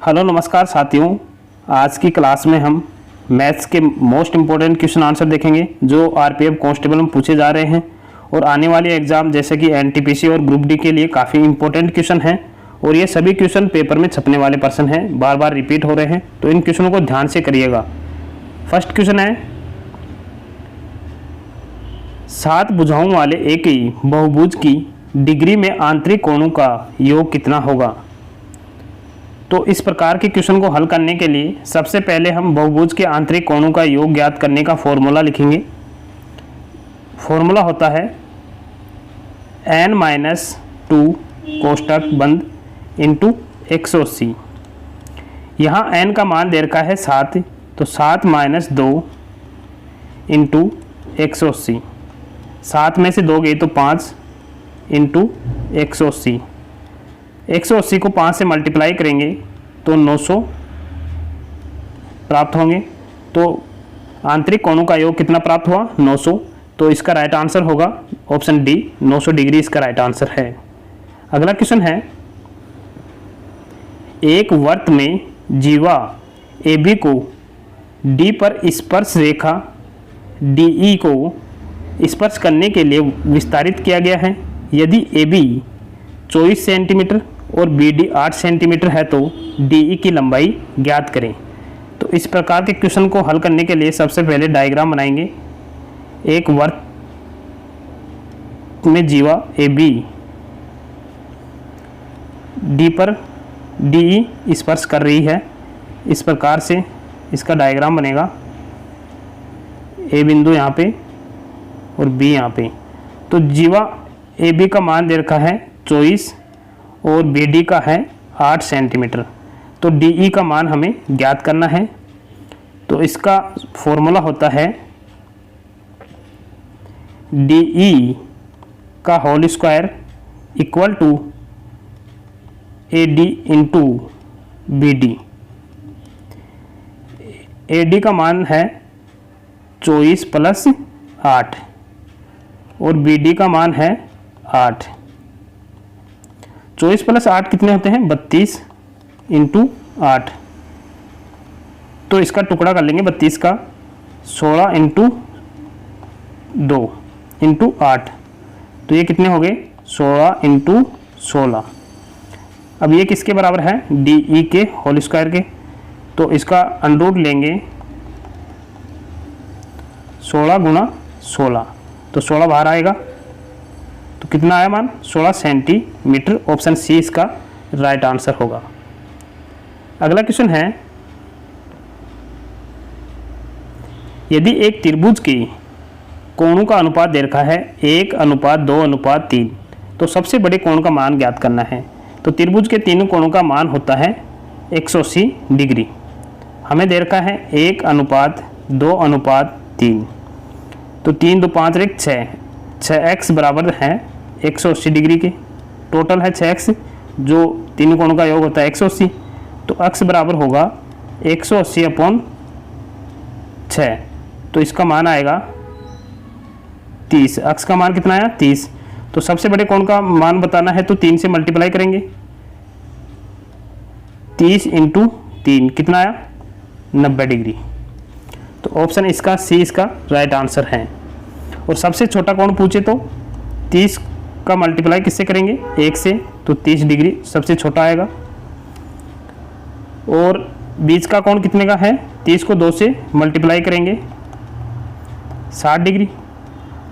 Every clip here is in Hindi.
हेलो नमस्कार साथियों। आज की क्लास में हम मैथ्स के मोस्ट इम्पोर्टेंट क्वेश्चन आंसर देखेंगे जो आरपीएफ कांस्टेबल में पूछे जा रहे हैं और आने वाले एग्जाम जैसे कि एनटीपीसी और ग्रुप डी के लिए काफ़ी इंपॉर्टेंट क्वेश्चन हैं और ये सभी क्वेश्चन पेपर में छपने वाले पर्सन हैं, बार बार रिपीट हो रहे हैं, तो इन क्वेश्चनों को ध्यान से करिएगा। फर्स्ट क्वेश्चन है 7 भुजाओं वाले एक ही बहुभुज की डिग्री में आंतरिक कोणों का योग कितना होगा। तो इस प्रकार के क्वेश्चन को हल करने के लिए सबसे पहले हम बहुभुज के आंतरिक कोणों का योग ज्ञात करने का फॉर्मूला लिखेंगे। फॉर्मूला होता है n-2 कोष्टक बंद इंटू 180। यहाँ n का मान दे रखा है 7, तो 7 - 2 इंटू 180। 7 में से 2 गई तो 5 इंटू 180। 180 को 5 से मल्टीप्लाई करेंगे तो 900 प्राप्त होंगे। तो आंतरिक कोणों का योग कितना प्राप्त हुआ? 900। तो इसका राइट आंसर होगा ऑप्शन डी, 900 डिग्री इसका राइट आंसर है। अगला क्वेश्चन है एक वृत्त में जीवा AB को D पर स्पर्श रेखा DE को स्पर्श करने के लिए विस्तारित किया गया है। यदि AB 24 सेंटीमीटर और BD 8 सेंटीमीटर है तो DE की लंबाई ज्ञात करें। तो इस प्रकार के क्वेश्चन को हल करने के लिए सबसे पहले डायग्राम बनाएंगे। एक वृत्त में जीवा AB D पर DE स्पर्श कर रही है। इस प्रकार से इसका डायग्राम बनेगा। A बिंदु यहाँ पे और B यहाँ पे। तो जीवा AB का मान दे रखा है 24 और BD का है 8 सेंटीमीटर। तो DE का मान हमें ज्ञात करना है। तो इसका फॉर्मूला होता है DE का whole square equal to AD into BD। AD का मान है 24 + 8 और BD का मान है 8। 24 + 8 कितने होते हैं? 32 इंटू 8। तो इसका टुकड़ा कर लेंगे 32 का। 16 इंटू 2 इंटू 8। तो ये कितने हो गए? 16 इंटू 16। अब ये किसके बराबर है? DE के होल स्क्वायर के। तो इसका अंडर लेंगे 16 × 16। तो 16 बाहर आएगा। तो कितना आया मान? 16 सेंटीमीटर। ऑप्शन सी इसका राइट आंसर होगा। अगला क्वेश्चन है यदि एक त्रिभुज की कोणों का अनुपात दे रखा है 1:2:3, तो सबसे बड़े कोण का मान ज्ञात करना है। तो त्रिभुज के तीनों कोणों का मान होता है 180 डिग्री। हमें दे रखा है 1:2:3। तो 3 2 5 1 6, 6x बराबर है 180 डिग्री के। टोटल है 6x, जो तीनों कोणों का योग होता है 180। तो x बराबर होगा 180/6। तो इसका मान आएगा 30। x का मान कितना आया? 30। तो सबसे बड़े कोण का मान बताना है तो 3 से मल्टीप्लाई करेंगे। 30 इंटू 3 कितना आया? 90 डिग्री। तो ऑप्शन इसका सी इसका राइट आंसर है। और सबसे छोटा कोण पूछे तो 30 का मल्टीप्लाई किससे करेंगे? 1 से। तो 30 डिग्री सबसे छोटा आएगा। और बीच का कोण कितने का है? 30 को 2 से मल्टीप्लाई करेंगे 60 डिग्री।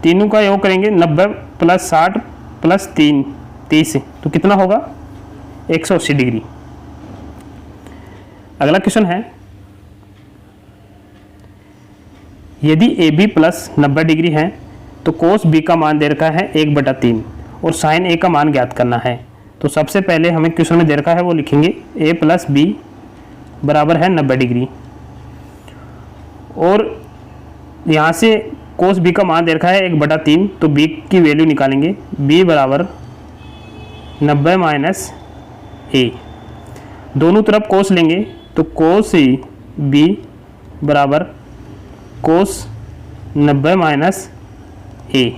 तीनों का योग करेंगे 90 + 60 + 3 30। तो कितना होगा? 180 डिग्री। अगला क्वेश्चन है यदि AB + 90 डिग्री है तो कोस B का मान दे रखा है 1/3 और साइन A का मान ज्ञात करना है। तो सबसे पहले हमें क्वेश्चन में दे रखा है वो लिखेंगे A + B बराबर है 90 डिग्री। और यहाँ से कोस B का मान दे रखा है 1/3, तो B की वैल्यू निकालेंगे। B बराबर 90 - A। दोनों तरफ कोस लेंगे तो कोस B बराबर कोस 90 - A।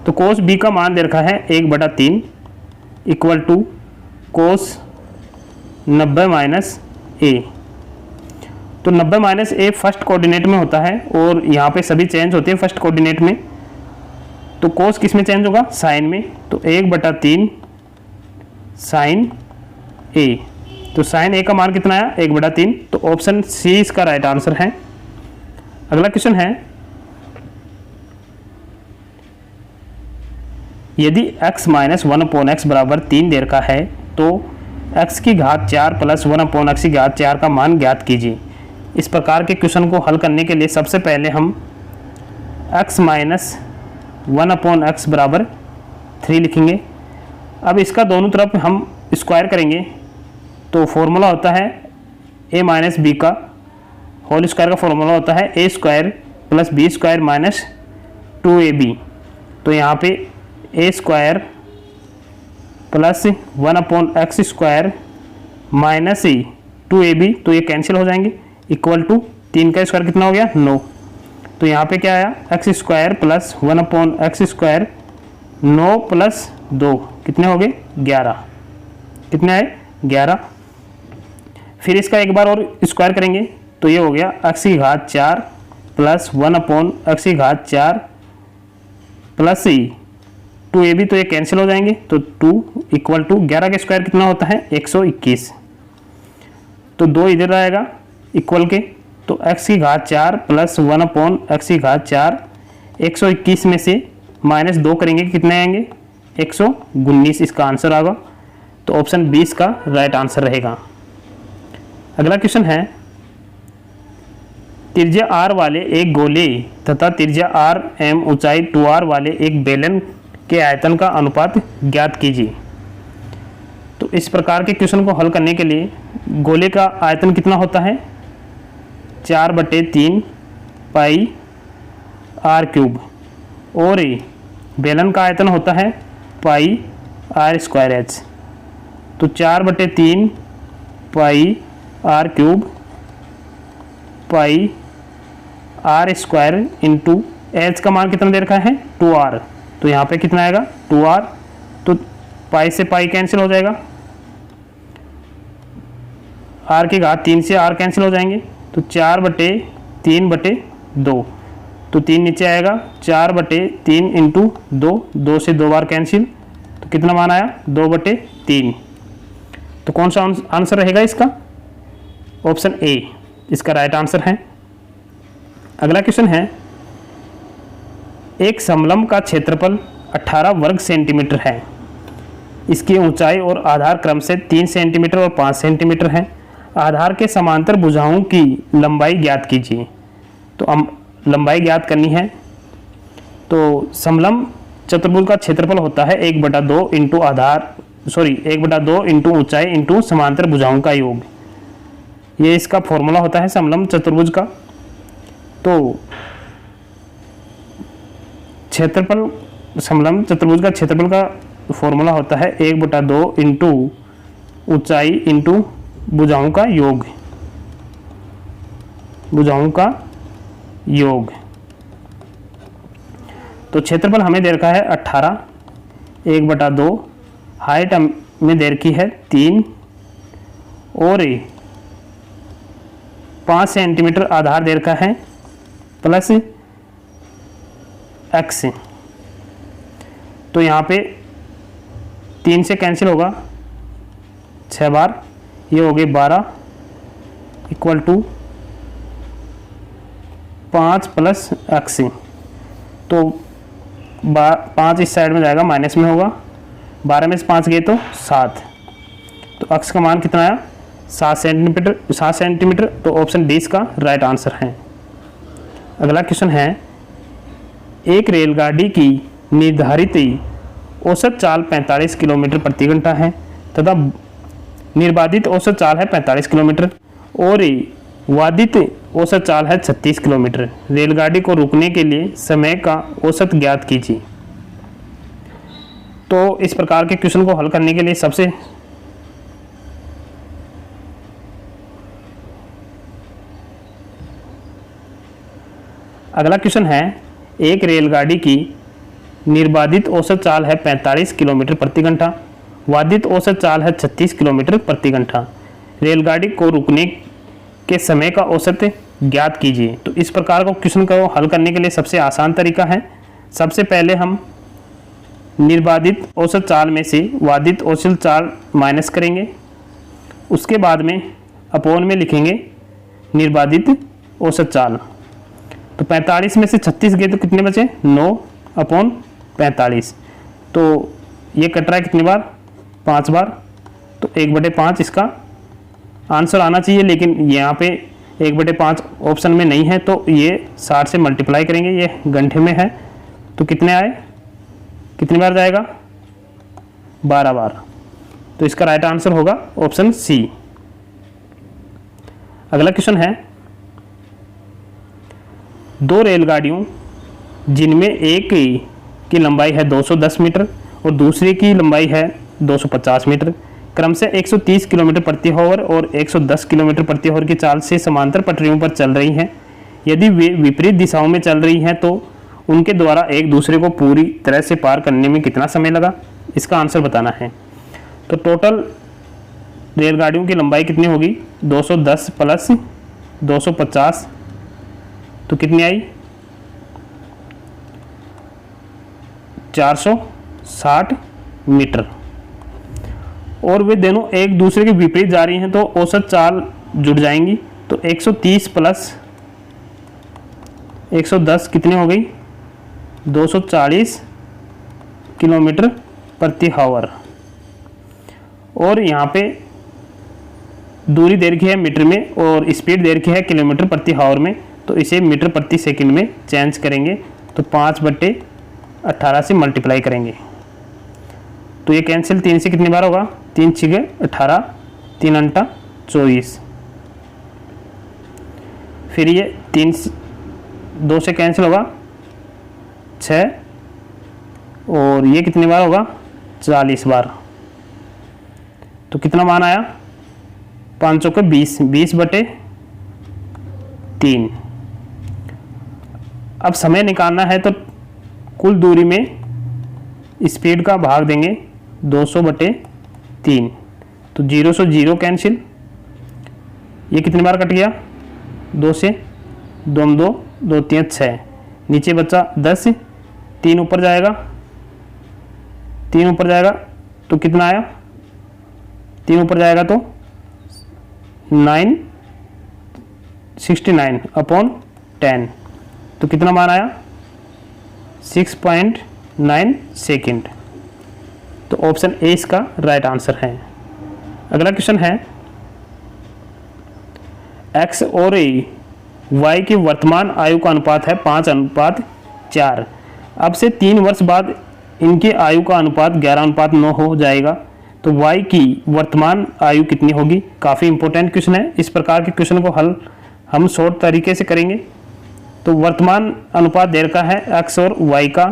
तो कोस B का मान दे रखा है 1/3 इक्वल टू कोस 90 माइनस ए। तो 90 माइनस ए फर्स्ट कोऑर्डिनेट में होता है और यहाँ पे सभी चेंज होते हैं फर्स्ट कोऑर्डिनेट में। तो कोस किस में चेंज होगा? साइन में। तो 1/3 साइन ए। तो साइन ए का मान कितना आया? 1/3। तो ऑप्शन सी इसका राइट आंसर है। अगला क्वेश्चन है, यदि x माइनस 1/x बराबर 3 दे रखा है तो x की घात 4 प्लस 1/x की घात 4 का मान ज्ञात कीजिए। इस प्रकार के क्वेश्चन को हल करने के लिए सबसे पहले हम x माइनस 1/x बराबर 3 लिखेंगे। अब इसका दोनों तरफ हम स्क्वायर करेंगे तो फॉर्मूला होता है a माइनस बी का होल स्क्वायर का फॉर्मूला होता है a square plus B square minus 2ab। तो यहाँ पे a square plus 1/x square minus 2ab, तो ये कैंसिल हो जाएंगे, इक्वल टू 3 का स्क्वायर कितना हो गया? 9। तो यहाँ पे क्या आया? x square plus 1/x square 9 plus 2 कितने हो गए? 11। कितने आए? 11। फिर इसका एक बार और स्क्वायर करेंगे तो ये हो गया x की घात 4 प्लस 1/x की घात 4 प्लस 2ab, तो ये कैंसिल हो जाएंगे। तो 2 इक्वल टू 11 का स्क्वायर कितना होता है? 121। तो 2 इधर आएगा इक्वल के, तो x की घात 4 प्लस 1/x की घात 4 121 में से माइनस 2 करेंगे कितने आएंगे? 119 इसका आंसर आएगा। तो ऑप्शन 20 का राइट आंसर रहेगा। अगला क्वेश्चन है, त्रिज्या r वाले एक गोले तथा त्रिज्या r m ऊंचाई 2r वाले एक बेलन के आयतन का अनुपात ज्ञात कीजिए। तो इस प्रकार के क्वेश्चन को हल करने के लिए गोले का आयतन कितना होता है? 4/3 पाई r क्यूब, और बेलन का आयतन होता है पाई r स्क्वायर h। तो 4/3 पाई r क्यूब पाई r स्क्वायर इंटू h का मान कितना दे रखा है? 2r। तो यहाँ पे कितना आएगा? 2r। तो पाई से पाई कैंसिल हो जाएगा, r की घात 3 से r कैंसिल हो जाएंगे। तो 4/3/2, तो 3 नीचे आएगा, 4/3 इंटू 2, 2 से 2 बार कैंसिल, तो कितना मान आया? 2/3। तो कौन सा आंसर रहेगा इसका? ऑप्शन ए इसका राइट आंसर है। अगला क्वेश्चन है, एक समलंब का क्षेत्रफल 18 वर्ग सेंटीमीटर है। इसकी ऊंचाई और आधार क्रम से 3 सेंटीमीटर और 5 सेंटीमीटर है। आधार के समांतर भुजाओं की लंबाई ज्ञात कीजिए। तो हम लंबाई ज्ञात करनी है। तो समलंब चतुर्भुज का क्षेत्रफल होता है 1/2 इंटू आधार 1/2 इंटू ऊंचाई इंटू समांतर भुजाओं का योग। ये इसका फॉर्मूला होता है समलंब चतुर्भुज का। तो क्षेत्रफल समलंब चतुर्भुज का क्षेत्रफल का फॉर्मूला होता है 1/2 इंटू ऊंचाई इंटू भुजाओं का योग। भुजाओं का योग। तो क्षेत्रफल हमें दे रखा है 18, 1/2, हाइट में दे रखी है 3 और 5 सेंटीमीटर आधार दे रखा है प्लस x। तो यहाँ पे 3 से कैंसिल होगा 6 बार, ये हो गए 12 इक्वल टू 5 प्लस x। तो 5 इस साइड में जाएगा, माइनस में होगा, 12 में से 5 गए तो 7। तो x का मान कितना आया? 7 सेंटीमीटर। तो ऑप्शन डी इसका राइट आंसर है। अगला क्वेश्चन है, एक रेलगाड़ी की निर्धारित औसत चाल 45 किलोमीटर प्रति घंटा है तथा निर्बाधित औसत चाल है 45 किलोमीटर और वादित औसत चाल है 36 किलोमीटर। रेलगाड़ी को रुकने के लिए समय का औसत ज्ञात कीजिए। तो इस प्रकार के क्वेश्चन को हल करने के लिए सबसे अगला क्वेश्चन है, एक रेलगाड़ी की निर्बाधित औसत चाल है 45 किलोमीटर प्रति घंटा, वादित औसत चाल है 36 किलोमीटर प्रति घंटा। रेलगाड़ी को रुकने के समय का औसत ज्ञात कीजिए। तो इस प्रकार का क्वेश्चन को हल करने के लिए सबसे आसान तरीका है, सबसे पहले हम निर्बाधित औसत चाल में से वादित औसत चाल माइनस करेंगे, उसके बाद में अपोन में लिखेंगे निर्बाधित औसत चाल। तो 45 में से 36 गए तो कितने बचे, 9/45। तो ये कट रहा है कितनी बार, 5 बार, तो 1/5 इसका आंसर आना चाहिए, लेकिन यहाँ पे 1/5 ऑप्शन में नहीं है, तो ये 60 से मल्टीप्लाई करेंगे, ये घंटे में है, तो कितने आए, कितनी बार जाएगा, 12 बार। तो इसका राइट आंसर होगा ऑप्शन सी। अगला क्वेश्चन है, दो रेलगाड़ियों जिनमें एक की लंबाई है 210 मीटर और दूसरे की लंबाई है 250 मीटर, क्रमशः 130 किलोमीटर प्रति आवर और 110 किलोमीटर प्रति आवर की चाल से समांतर पटरियों पर चल रही हैं। यदि वे विपरीत दिशाओं में चल रही हैं तो उनके द्वारा एक दूसरे को पूरी तरह से पार करने में कितना समय लगा, इसका आंसर बताना है। तो टोटल रेलगाड़ियों की लंबाई कितनी होगी, 210 प्लस 250, तो कितनी आई, 460 मीटर। और वे दोनों एक दूसरे के विपरीत जा रही हैं तो औसत चाल जुड़ जाएंगी। तो 130 प्लस 110 कितनी हो गई, 240 किलोमीटर प्रति आवर। और यहाँ पे दूरी दे रखी है मीटर में और स्पीड दे रखी है किलोमीटर प्रति आवर में, तो इसे मीटर प्रति सेकंड में चेंज करेंगे। तो 5/18 से मल्टीप्लाई करेंगे, तो ये कैंसिल 3 से कितनी बार होगा, 3 × 6 = 18, 3 × 24, फिर ये 2 से कैंसिल होगा 6, और ये कितनी बार होगा, 40 बार। तो कितना मान आया, 5 × 20, 20/3। अब समय निकालना है तो कुल दूरी में स्पीड का भाग देंगे 200/3, तो 0 से 0 कैंसिल, ये कितनी बार कट गया, 2 से 2 2 2 3 6, नीचे बचा 10, 3 ऊपर जाएगा, 3 ऊपर जाएगा तो कितना आया, 3 ऊपर जाएगा तो 969/10, तो कितना मान आया, 6.9 सेकेंड। तो ऑप्शन ए इसका राइट आंसर है। अगला क्वेश्चन है, एक्स और वाई की वर्तमान आयु का अनुपात है 5:4। अब से 3 वर्ष बाद इनकी आयु का अनुपात 11:9 हो जाएगा, तो वाई की वर्तमान आयु कितनी होगी। काफ़ी इंपॉर्टेंट क्वेश्चन है, इस प्रकार के क्वेश्चन को हल हम शॉर्ट तरीके से करेंगे। तो वर्तमान अनुपात दे रखा है एक्स और वाई का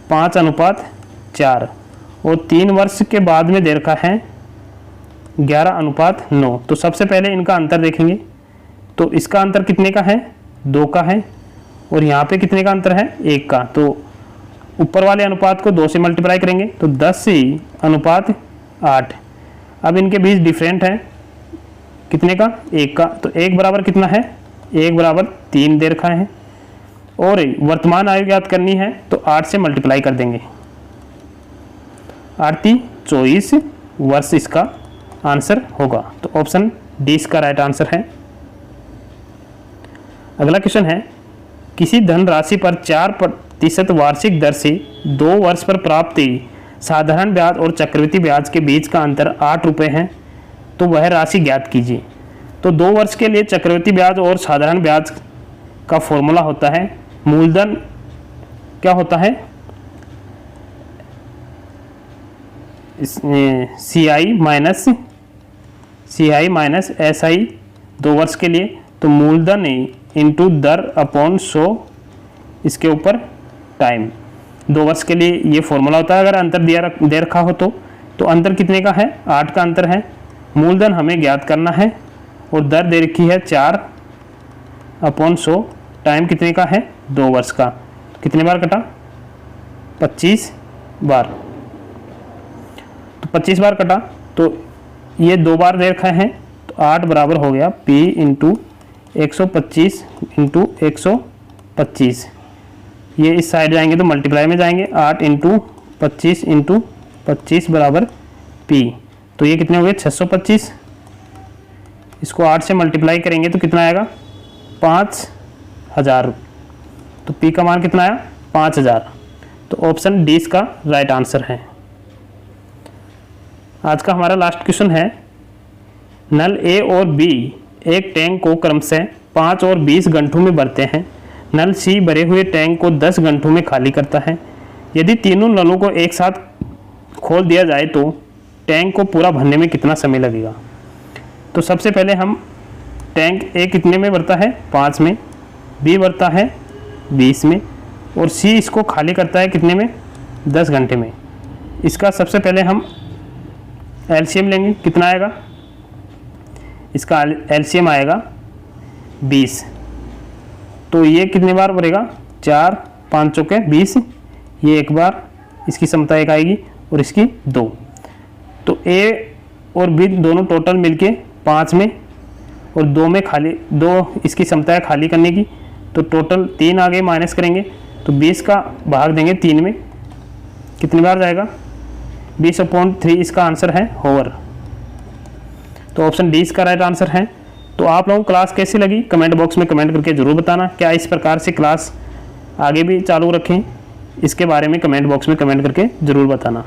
5:4 और 3 वर्ष के बाद में दे रखा है 11:9। तो सबसे पहले इनका अंतर देखेंगे, तो इसका अंतर कितने का है, 2 का है, और यहाँ पे कितने का अंतर है, 1 का। तो ऊपर वाले अनुपात को 2 से मल्टीप्लाई करेंगे तो 10:8। अब इनके बीच डिफरेंट है कितने का, 1 का। तो 1 बराबर कितना है, 1 बराबर 3 दे रखा है, और वर्तमान आयु ज्ञात करनी है तो 8 से मल्टीप्लाई कर देंगे, 8 × 24 वर्ष इसका आंसर होगा। तो ऑप्शन डी इसका राइट आंसर है। अगला क्वेश्चन है, किसी धनराशि पर 4% वार्षिक दर से 2 वर्ष पर प्राप्त साधारण ब्याज और चक्रवृद्धि ब्याज के बीच का अंतर 8 रुपये है, तो वह राशि ज्ञात कीजिए। तो 2 वर्ष के लिए चक्रवृद्धि ब्याज और साधारण ब्याज का फॉर्मूला होता है, मूलधन क्या होता है, CI माइनस SI 2 वर्ष के लिए, तो मूलधन इंटू दर अपॉन 100 इसके ऊपर टाइम। 2 वर्ष के लिए ये फॉर्मूला होता है। अगर अंतर दे रखा हो तो अंतर कितने का है, 8 का अंतर है। मूलधन हमें ज्ञात करना है और दर दे रखी है 4/100, टाइम कितने का है, 2 वर्ष का। कितने बार कटा, 25 बार। तो 25 बार कटा तो ये 2 बार दे रखा है, तो तो 8 बराबर हो गया P इंटू 125 इंटू 125। ये इस साइड जाएंगे तो मल्टीप्लाई में जाएंगे, 8 इंटू 25 इंटू 25 बराबर P। तो ये कितने हो गए 625। इसको 8 से मल्टीप्लाई करेंगे तो कितना आएगा 5000। तो P का मान कितना आया 5000। तो ऑप्शन डी इसका राइट आंसर है। आज का हमारा लास्ट क्वेश्चन है, नल ए और बी एक टैंक को क्रमशः 5 और 20 घंटों में भरते हैं। नल सी भरे हुए टैंक को 10 घंटों में खाली करता है। यदि तीनों नलों को एक साथ खोल दिया जाए तो टैंक को पूरा भरने में कितना समय लगेगा। तो सबसे पहले हम टैंक ए कितने में भरता है 5 में, बी भरता है 20 में और सी इसको खाली करता है कितने में 10 घंटे में। इसका सबसे पहले हम एलसीएम लेंगे, कितना आएगा, इसका एलसीएम आएगा 20। तो ये कितने बार भरेगा 4 5 चौके 20, ये एक बार, इसकी समता एक आएगी और इसकी 2। तो ए और बी दोनों टोटल मिलके 5 में और 2 में खाली, 2 इसकी क्षमता है खाली करने की, तो टोटल 3 आगे माइनस करेंगे तो 20 का भाग देंगे 3 में, कितनी बार जाएगा 20/3। इसका आंसर है होवर। तो ऑप्शन डी इसका राइट आंसर है। तो आप लोगों को क्लास कैसी लगी कमेंट बॉक्स में कमेंट करके ज़रूर बताना। क्या इस प्रकार से क्लास आगे भी चालू रखें, इसके बारे में कमेंट बॉक्स में कमेंट करके ज़रूर बताना।